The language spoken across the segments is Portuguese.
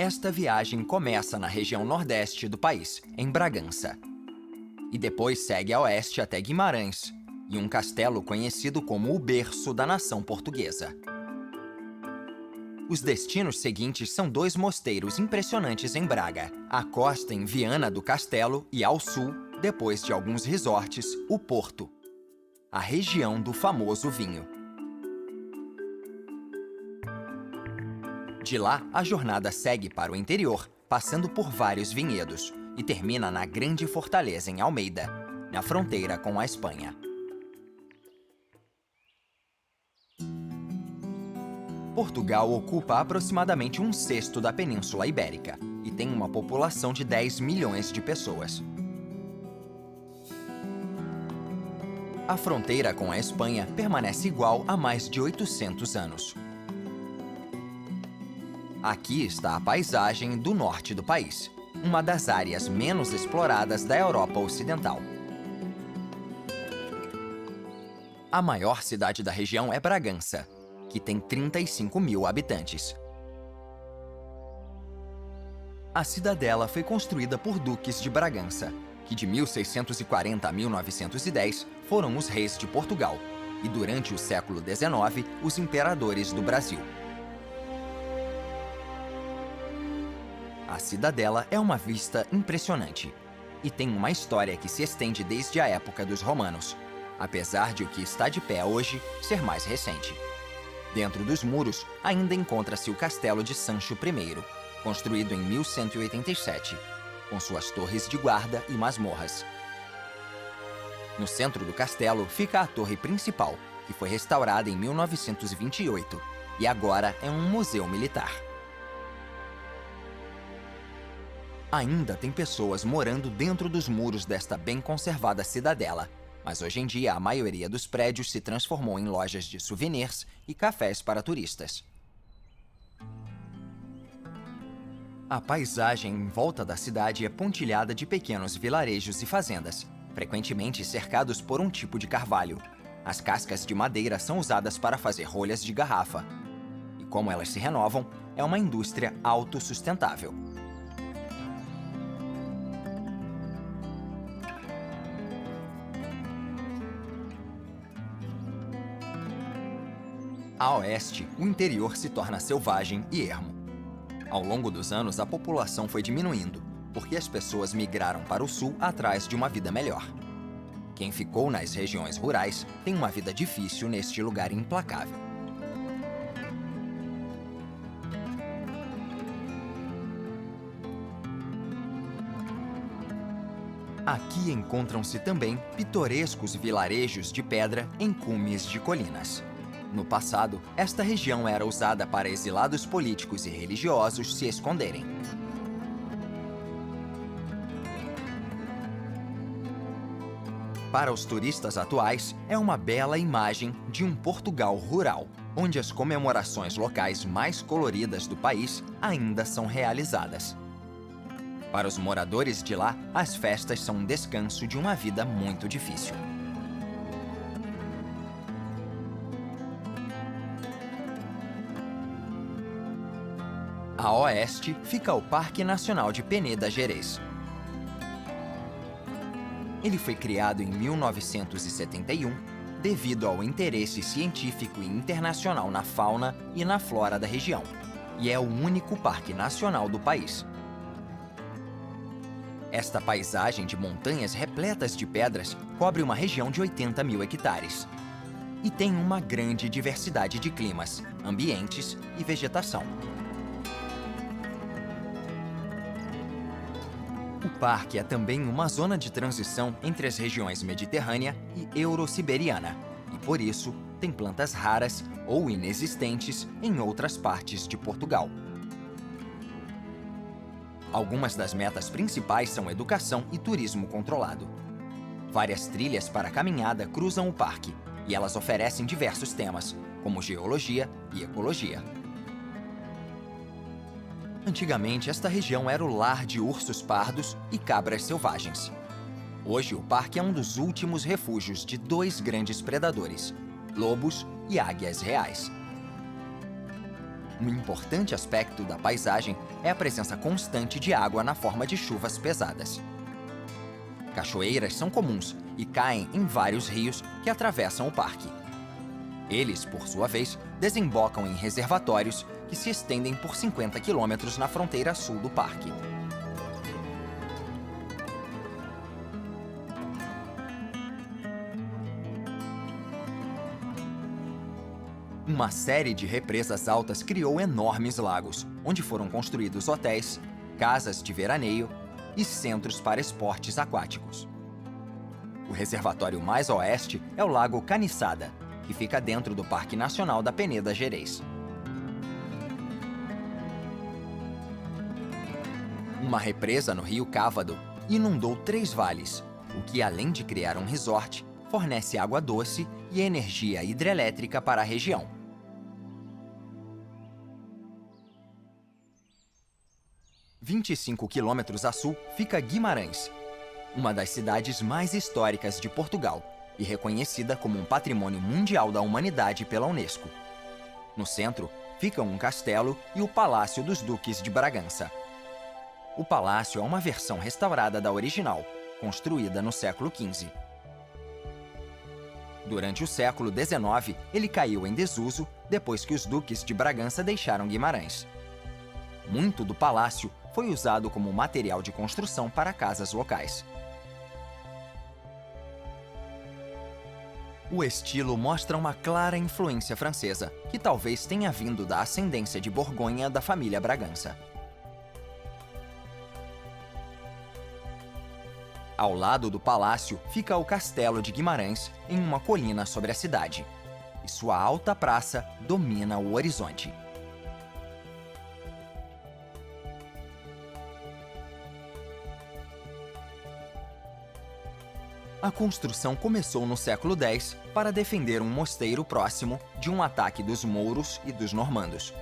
Esta viagem começa na região nordeste do país, em Bragança. E depois segue a oeste até Guimarães, e um castelo conhecido como o berço da nação portuguesa. Os destinos seguintes são dois mosteiros impressionantes em Braga, a costa em Viana do Castelo e, ao sul, depois de alguns resorts, o Porto, a região do famoso vinho. De lá, a jornada segue para o interior, passando por vários vinhedos, e termina na grande fortaleza em Almeida, na fronteira com a Espanha. Portugal ocupa aproximadamente um sexto da Península Ibérica e tem uma população de 10 milhões de pessoas. A fronteira com a Espanha permanece igual há mais de 800 anos. Aqui está a paisagem do norte do país, uma das áreas menos exploradas da Europa Ocidental. A maior cidade da região é Bragança, que tem 35 mil habitantes. A cidadela foi construída por duques de Bragança, que de 1640 a 1910 foram os reis de Portugal, e durante o século XIX, os imperadores do Brasil. A cidadela é uma vista impressionante e tem uma história que se estende desde a época dos romanos, apesar de o que está de pé hoje ser mais recente. Dentro dos muros ainda encontra-se o Castelo de Sancho I, construído em 1187, com suas torres de guarda e masmorras. No centro do castelo fica a torre principal, que foi restaurada em 1928 e agora é um museu militar. Ainda tem pessoas morando dentro dos muros desta bem conservada cidadela, mas hoje em dia a maioria dos prédios se transformou em lojas de souvenirs e cafés para turistas. A paisagem em volta da cidade é pontilhada de pequenos vilarejos e fazendas, frequentemente cercados por um tipo de carvalho. As cascas de madeira são usadas para fazer rolhas de garrafa. E como elas se renovam, é uma indústria autossustentável. A oeste, o interior se torna selvagem e ermo. Ao longo dos anos, a população foi diminuindo, porque as pessoas migraram para o sul atrás de uma vida melhor. Quem ficou nas regiões rurais tem uma vida difícil neste lugar implacável. Aqui encontram-se também pitorescos vilarejos de pedra em cumes de colinas. No passado, esta região era usada para exilados políticos e religiosos se esconderem. Para os turistas atuais, é uma bela imagem de um Portugal rural, onde as comemorações locais mais coloridas do país ainda são realizadas. Para os moradores de lá, as festas são um descanso de uma vida muito difícil. A oeste fica o Parque Nacional de Peneda Gerês. Ele foi criado em 1971 devido ao interesse científico e internacional na fauna e na flora da região, e é o único parque nacional do país. Esta paisagem de montanhas repletas de pedras cobre uma região de 80 mil hectares e tem uma grande diversidade de climas, ambientes e vegetação. O parque é também uma zona de transição entre as regiões mediterrânea e eurosiberiana, e por isso tem plantas raras ou inexistentes em outras partes de Portugal. Algumas das metas principais são educação e turismo controlado. Várias trilhas para caminhada cruzam o parque, e elas oferecem diversos temas, como geologia e ecologia. Antigamente, esta região era o lar de ursos pardos e cabras selvagens. Hoje, o parque é um dos últimos refúgios de dois grandes predadores, lobos e águias reais. Um importante aspecto da paisagem é a presença constante de água na forma de chuvas pesadas. Cachoeiras são comuns e caem em vários rios que atravessam o parque. Eles, por sua vez, desembocam em reservatórios que se estendem por 50 quilômetros na fronteira sul do parque. Uma série de represas altas criou enormes lagos, onde foram construídos hotéis, casas de veraneio e centros para esportes aquáticos. O reservatório mais a oeste é o Lago Caniçada, que fica dentro do Parque Nacional da Peneda Gerês. Uma represa no rio Cávado inundou 3 vales, o que, além de criar um resort, fornece água doce e energia hidrelétrica para a região. – 25 quilômetros a sul fica Guimarães, uma das cidades mais históricas de Portugal e reconhecida como um patrimônio mundial da humanidade pela Unesco. No centro ficam um castelo e o Palácio dos Duques de Bragança. O palácio é uma versão restaurada da original, construída no século XV. Durante o século XIX, ele caiu em desuso depois que os duques de Bragança deixaram Guimarães. Muito do palácio foi usado como material de construção para casas locais. O estilo mostra uma clara influência francesa, que talvez tenha vindo da ascendência de Borgonha da família Bragança. Ao lado do palácio fica o Castelo de Guimarães, em uma colina sobre a cidade, e sua alta praça domina o horizonte. A construção começou no século X para defender um mosteiro próximo de um ataque dos mouros e dos normandos.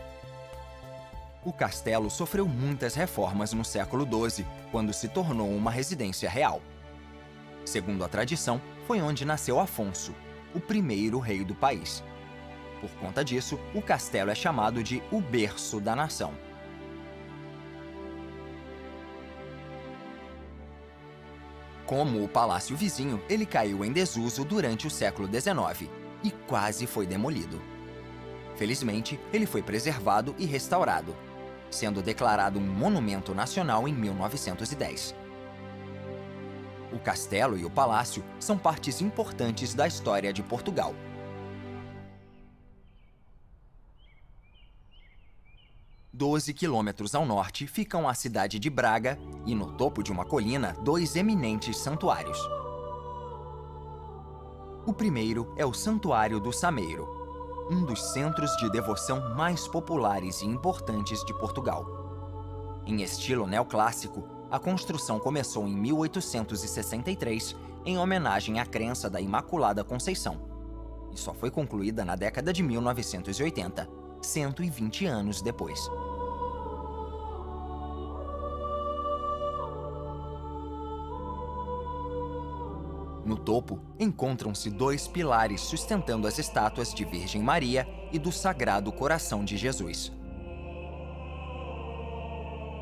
O castelo sofreu muitas reformas no século XII, quando se tornou uma residência real. Segundo a tradição, foi onde nasceu Afonso, o primeiro rei do país. Por conta disso, o castelo é chamado de o berço da nação. Como o palácio vizinho, ele caiu em desuso durante o século XIX e quase foi demolido. Felizmente, ele foi preservado e restaurado, sendo declarado um monumento nacional em 1910. O castelo e o palácio são partes importantes da história de Portugal. Doze quilômetros ao norte ficam a cidade de Braga e, no topo de uma colina, 2 eminentes santuários. O primeiro é o Santuário do Sameiro, um dos centros de devoção mais populares e importantes de Portugal. Em estilo neoclássico, a construção começou em 1863 em homenagem à crença da Imaculada Conceição e só foi concluída na década de 1980, 120 anos depois. No topo, encontram-se 2 pilares sustentando as estátuas de Virgem Maria e do Sagrado Coração de Jesus.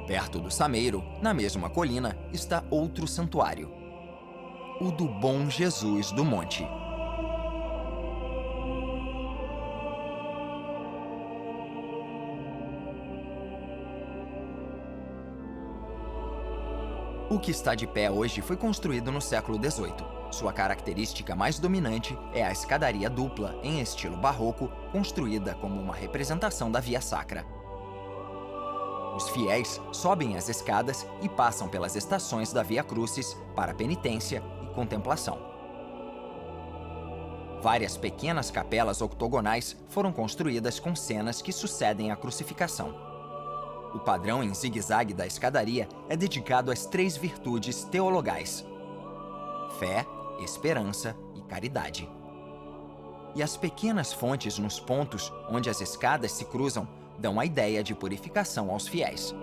Perto do Sameiro, na mesma colina, está outro santuário, o do Bom Jesus do Monte. O que está de pé hoje foi construído no século XVIII. Sua característica mais dominante é a escadaria dupla, em estilo barroco, construída como uma representação da Via Sacra. Os fiéis sobem as escadas e passam pelas estações da Via Crucis para penitência e contemplação. Várias pequenas capelas octogonais foram construídas com cenas que sucedem à crucificação. O padrão em zigue-zague da escadaria é dedicado às 3 virtudes teologais: fé, esperança e caridade. E as pequenas fontes nos pontos onde as escadas se cruzam dão a ideia de purificação aos fiéis.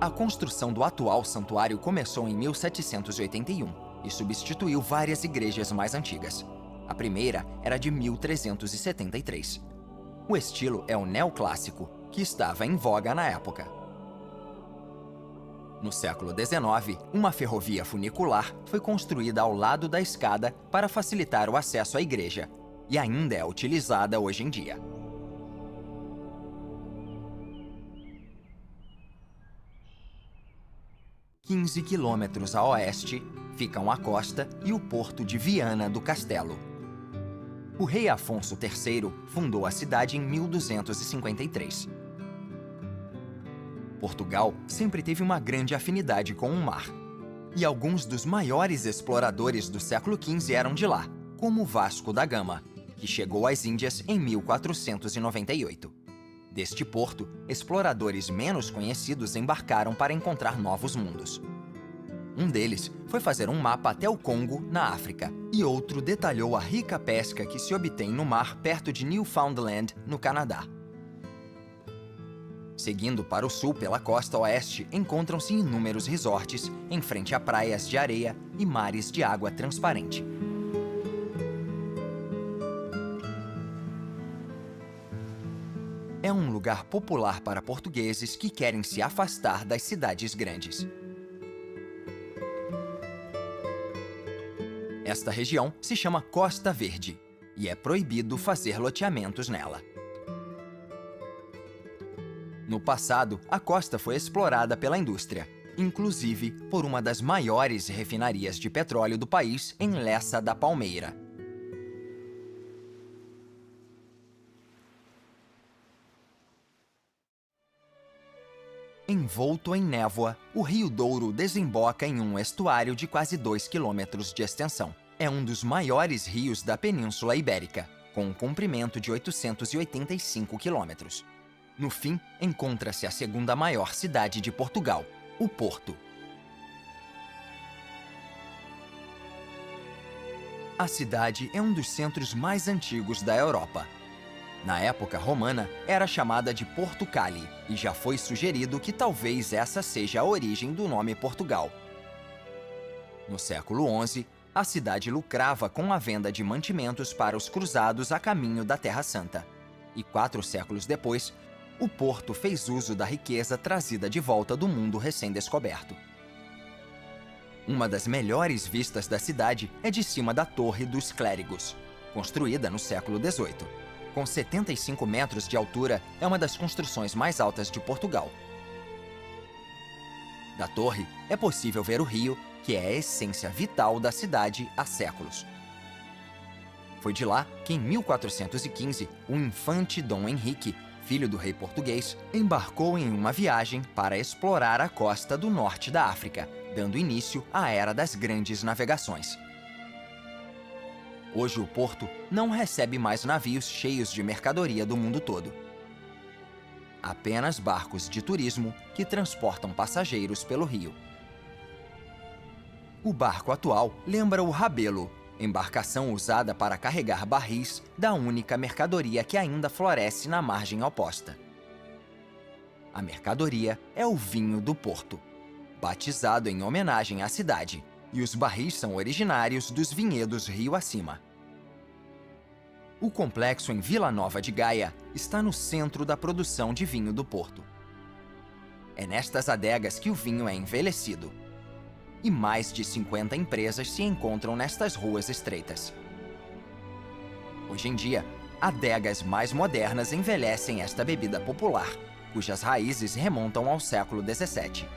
A construção do atual santuário começou em 1781 e e substituiu várias igrejas mais antigas. A primeira era de 1373. O estilo é o neoclássico, que estava em voga na época. No século XIX, uma ferrovia funicular foi construída ao lado da escada para facilitar o acesso à igreja, e ainda é utilizada hoje em dia. "15 quilômetros a oeste ficam a costa e o porto de Viana do Castelo. O rei Afonso III fundou a cidade em 1253. Portugal sempre teve uma grande afinidade com o mar, e alguns dos maiores exploradores do século XV eram de lá, como Vasco da Gama, que chegou às Índias em 1498. Deste porto, exploradores menos conhecidos embarcaram para encontrar novos mundos. Um deles foi fazer um mapa até o Congo, na África, e outro detalhou a rica pesca que se obtém no mar perto de Newfoundland, no Canadá. Seguindo para o sul pela costa oeste, encontram-se inúmeros resorts em frente a praias de areia e mares de água transparente. É um lugar popular para portugueses que querem se afastar das cidades grandes. Esta região se chama Costa Verde e é proibido fazer loteamentos nela. No passado, a costa foi explorada pela indústria, inclusive por uma das maiores refinarias de petróleo do país em Lessa da Palmeira. Envolto em névoa, o Rio Douro desemboca em um estuário de quase 2 quilômetros de extensão. É um dos maiores rios da Península Ibérica, com um comprimento de 885 quilômetros. No fim, encontra-se a segunda maior cidade de Portugal, o Porto. A cidade é um dos centros mais antigos da Europa. Na época romana, era chamada de Porto Cali, e já foi sugerido que talvez essa seja a origem do nome Portugal. No século XI, a cidade lucrava com a venda de mantimentos para os cruzados a caminho da Terra Santa. E 4 séculos depois, o porto fez uso da riqueza trazida de volta do mundo recém-descoberto. Uma das melhores vistas da cidade é de cima da Torre dos Clérigos, construída no século XVIII. Com 75 metros de altura, é uma das construções mais altas de Portugal. Da torre, é possível ver o rio, que é a essência vital da cidade há séculos. Foi de lá que, em 1415, o infante Dom Henrique, filho do rei português, embarcou em uma viagem para explorar a costa do norte da África, dando início à era das grandes navegações. Hoje o porto não recebe mais navios cheios de mercadoria do mundo todo. Apenas barcos de turismo que transportam passageiros pelo rio. O barco atual lembra o rabelo, embarcação usada para carregar barris da única mercadoria que ainda floresce na margem oposta. A mercadoria é o vinho do Porto, batizado em homenagem à cidade, e os barris são originários dos vinhedos rio acima. O complexo em Vila Nova de Gaia está no centro da produção de vinho do Porto. É nestas adegas que o vinho é envelhecido. E mais de 50 empresas se encontram nestas ruas estreitas. Hoje em dia, adegas mais modernas envelhecem esta bebida popular, cujas raízes remontam ao século XVII.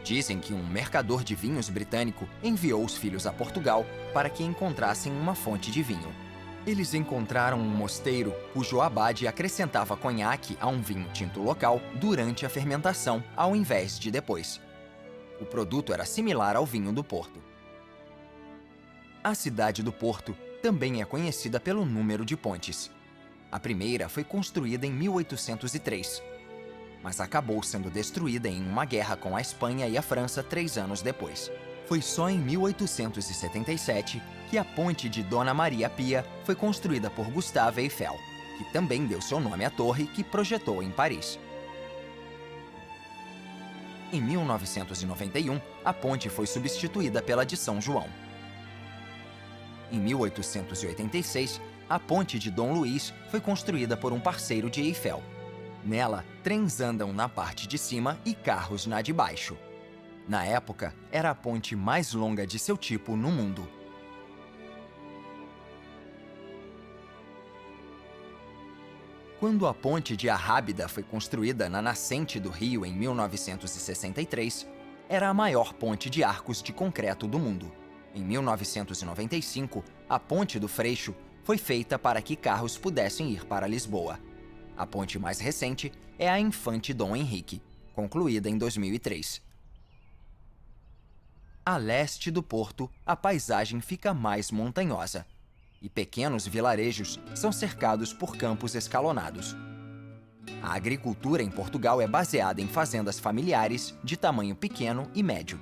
Dizem que um mercador de vinhos britânico enviou os filhos a Portugal para que encontrassem uma fonte de vinho. Eles encontraram um mosteiro cujo abade acrescentava conhaque a um vinho tinto local durante a fermentação, ao invés de depois. O produto era similar ao vinho do Porto. A cidade do Porto também é conhecida pelo número de pontes. A primeira foi construída em 1803, mas acabou sendo destruída em uma guerra com a Espanha e a França 3 anos depois. Foi só em 1877 que a ponte de Dona Maria Pia foi construída por Gustave Eiffel, que também deu seu nome à torre que projetou em Paris. Em 1991, a ponte foi substituída pela de São João. Em 1886, a ponte de Dom Luís foi construída por um parceiro de Eiffel. Nela, trens andam na parte de cima e carros na de baixo. Na época, era a ponte mais longa de seu tipo no mundo. Quando a ponte de Arrábida foi construída na nascente do rio em 1963, era a maior ponte de arcos de concreto do mundo. Em 1995, a Ponte do Freixo foi feita para que carros pudessem ir para Lisboa. A ponte mais recente é a Infante Dom Henrique, concluída em 2003. A leste do porto, a paisagem fica mais montanhosa, e pequenos vilarejos são cercados por campos escalonados. A agricultura em Portugal é baseada em fazendas familiares de tamanho pequeno e médio.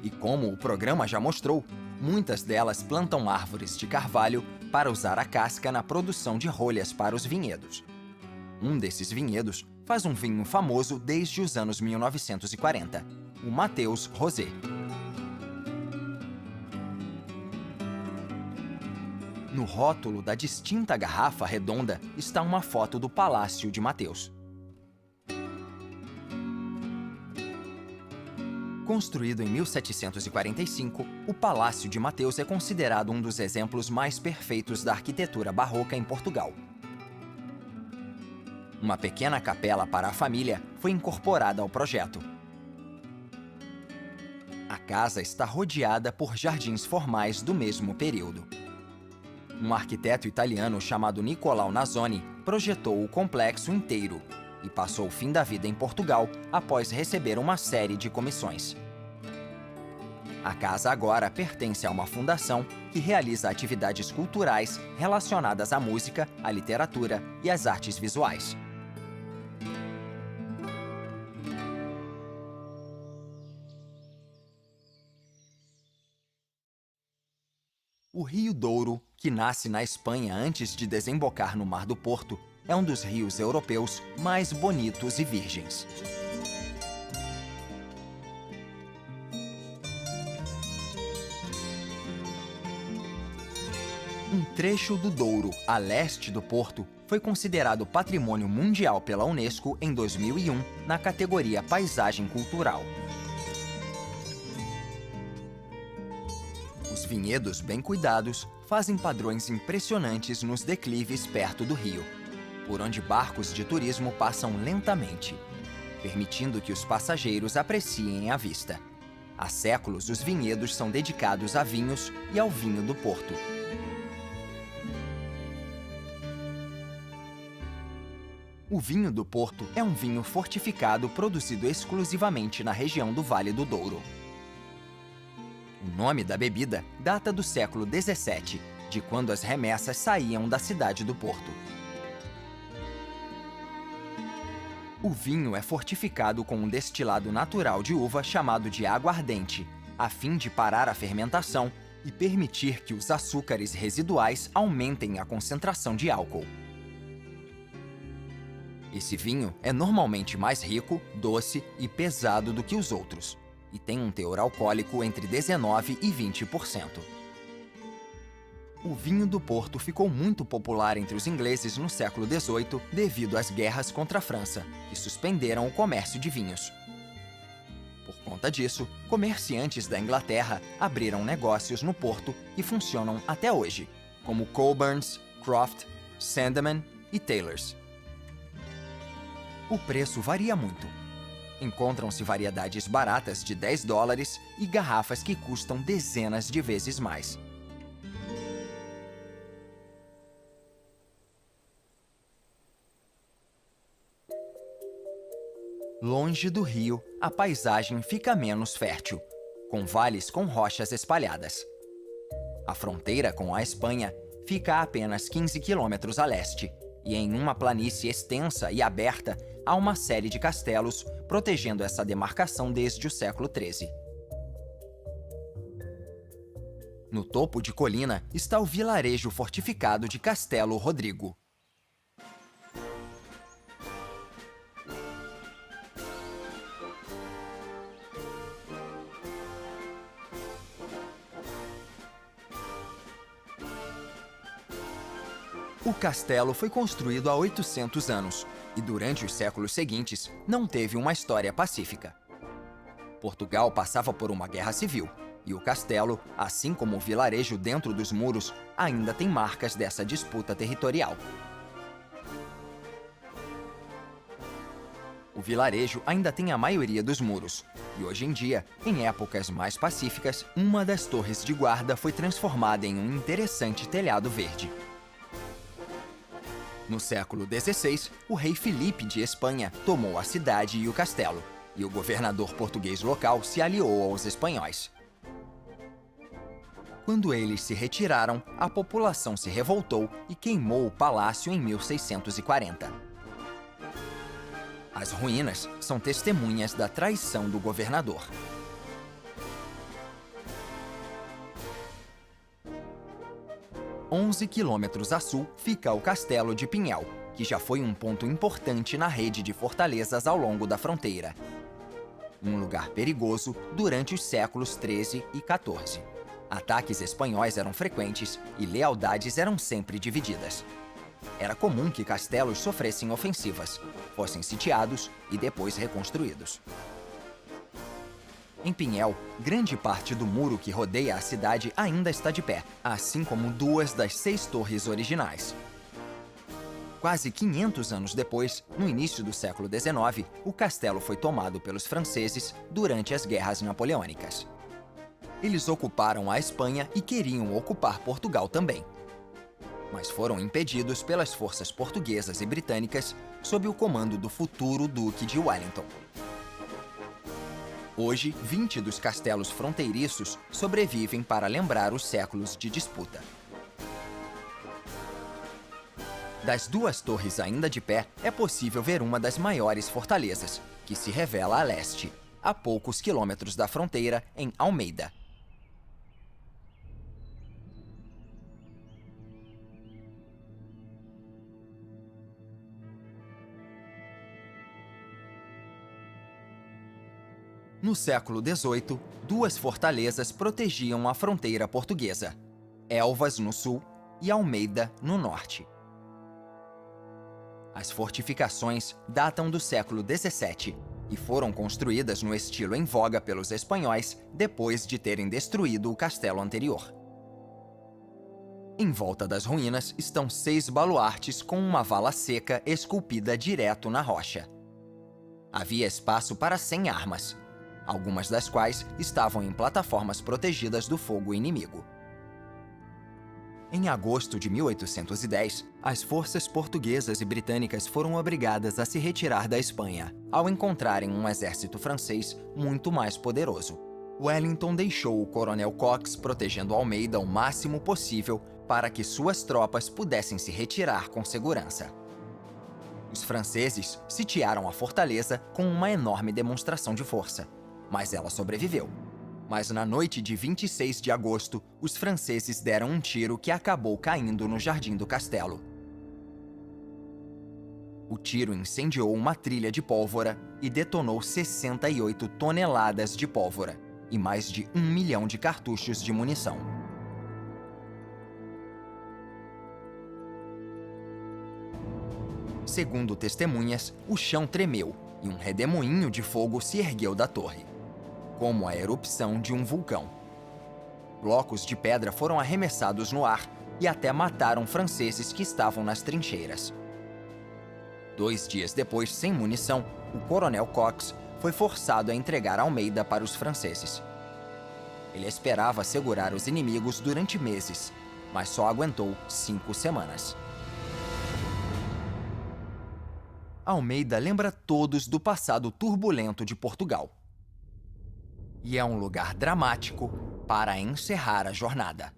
E como o programa já mostrou, muitas delas plantam árvores de carvalho para usar a casca na produção de rolhas para os vinhedos. Um desses vinhedos faz um vinho famoso desde os anos 1940, o Mateus Rosé. No rótulo da distinta garrafa redonda está uma foto do Palácio de Mateus. Construído em 1745, o Palácio de Mateus é considerado um dos exemplos mais perfeitos da arquitetura barroca em Portugal. Uma pequena capela para a família foi incorporada ao projeto. A casa está rodeada por jardins formais do mesmo período. Um arquiteto italiano chamado Nicolau Nasoni projetou o complexo inteiro e passou o fim da vida em Portugal após receber uma série de comissões. A casa agora pertence a uma fundação que realiza atividades culturais relacionadas à música, à literatura e às artes visuais. O Rio Douro, que nasce na Espanha antes de desembocar no Mar do Porto, é um dos rios europeus mais bonitos e virgens. Um trecho do Douro, a leste do porto, foi considerado Patrimônio Mundial pela Unesco em 2001, na categoria Paisagem Cultural. Os vinhedos bem cuidados fazem padrões impressionantes nos declives perto do rio, por onde barcos de turismo passam lentamente, permitindo que os passageiros apreciem a vista. Há séculos, os vinhedos são dedicados a vinhos e ao vinho do Porto. O vinho do Porto é um vinho fortificado produzido exclusivamente na região do Vale do Douro. O nome da bebida data do século XVII, de quando as remessas saíam da cidade do Porto. O vinho é fortificado com um destilado natural de uva chamado de aguardente, a fim de parar a fermentação e permitir que os açúcares residuais aumentem a concentração de álcool. Esse vinho é normalmente mais rico, doce e pesado do que os outros, e tem um teor alcoólico entre 19% e 20%. O vinho do Porto ficou muito popular entre os ingleses no século XVIII devido às guerras contra a França, que suspenderam o comércio de vinhos. Por conta disso, comerciantes da Inglaterra abriram negócios no Porto que funcionam até hoje, como Colburns, Croft, Sandeman e Taylors. O preço varia muito. Encontram-se variedades baratas de $10 e garrafas que custam dezenas de vezes mais. Longe do rio, a paisagem fica menos fértil, com vales com rochas espalhadas. A fronteira com a Espanha fica a apenas 15 quilômetros a leste, e em uma planície extensa e aberta há uma série de castelos protegendo essa demarcação desde o século XIII. No topo de colina está o vilarejo fortificado de Castelo Rodrigo. O castelo foi construído há 800 anos e, durante os séculos seguintes, não teve uma história pacífica. Portugal passava por uma guerra civil e o castelo, assim como o vilarejo dentro dos muros, ainda tem marcas dessa disputa territorial. O vilarejo ainda tem a maioria dos muros, e hoje em dia, em épocas mais pacíficas, uma das torres de guarda foi transformada em um interessante telhado verde. No século XVI, o rei Filipe de Espanha tomou a cidade e o castelo, e o governador português local se aliou aos espanhóis. Quando eles se retiraram, a população se revoltou e queimou o palácio em 1640. As ruínas são testemunhas da traição do governador. A 11 quilômetros a sul fica o Castelo de Pinhel, que já foi um ponto importante na rede de fortalezas ao longo da fronteira. Um lugar perigoso durante os séculos XIII e XIV. Ataques espanhóis eram frequentes e lealdades eram sempre divididas. Era comum que castelos sofressem ofensivas, fossem sitiados e depois reconstruídos. Em Pinhel, grande parte do muro que rodeia a cidade ainda está de pé, assim como 2 das 6 torres originais. Quase 500 anos depois, no início do século XIX, o castelo foi tomado pelos franceses durante as Guerras Napoleônicas. Eles ocuparam a Espanha e queriam ocupar Portugal também, mas foram impedidos pelas forças portuguesas e britânicas sob o comando do futuro Duque de Wellington. Hoje, 20 dos castelos fronteiriços sobrevivem para lembrar os séculos de disputa. Das 2 torres ainda de pé, é possível ver uma das maiores fortalezas, que se revela a leste, a poucos quilômetros da fronteira, em Almeida. No século XVIII, 2 fortalezas protegiam a fronteira portuguesa: Elvas, no sul, e Almeida, no norte. As fortificações datam do século XVII e foram construídas no estilo em voga pelos espanhóis depois de terem destruído o castelo anterior. Em volta das ruínas estão 6 baluartes com uma vala seca esculpida direto na rocha. Havia espaço para 100 armas, algumas das quais estavam em plataformas protegidas do fogo inimigo. Em agosto de 1810, as forças portuguesas e britânicas foram obrigadas a se retirar da Espanha, ao encontrarem um exército francês muito mais poderoso. Wellington deixou o coronel Cox protegendo Almeida o máximo possível para que suas tropas pudessem se retirar com segurança. Os franceses sitiaram a fortaleza com uma enorme demonstração de força, mas ela sobreviveu. Mas na noite de 26 de agosto, os franceses deram um tiro que acabou caindo no jardim do castelo. O tiro incendiou uma trilha de pólvora e detonou 68 toneladas de pólvora e mais de 1 milhão de cartuchos de munição. Segundo testemunhas, o chão tremeu e um redemoinho de fogo se ergueu da torre, como a erupção de um vulcão. Blocos de pedra foram arremessados no ar e até mataram franceses que estavam nas trincheiras. 2 dias depois, sem munição, o coronel Cox foi forçado a entregar Almeida para os franceses. Ele esperava segurar os inimigos durante meses, mas só aguentou 5 semanas. Almeida lembra todos do passado turbulento de Portugal. E é um lugar dramático para encerrar a jornada.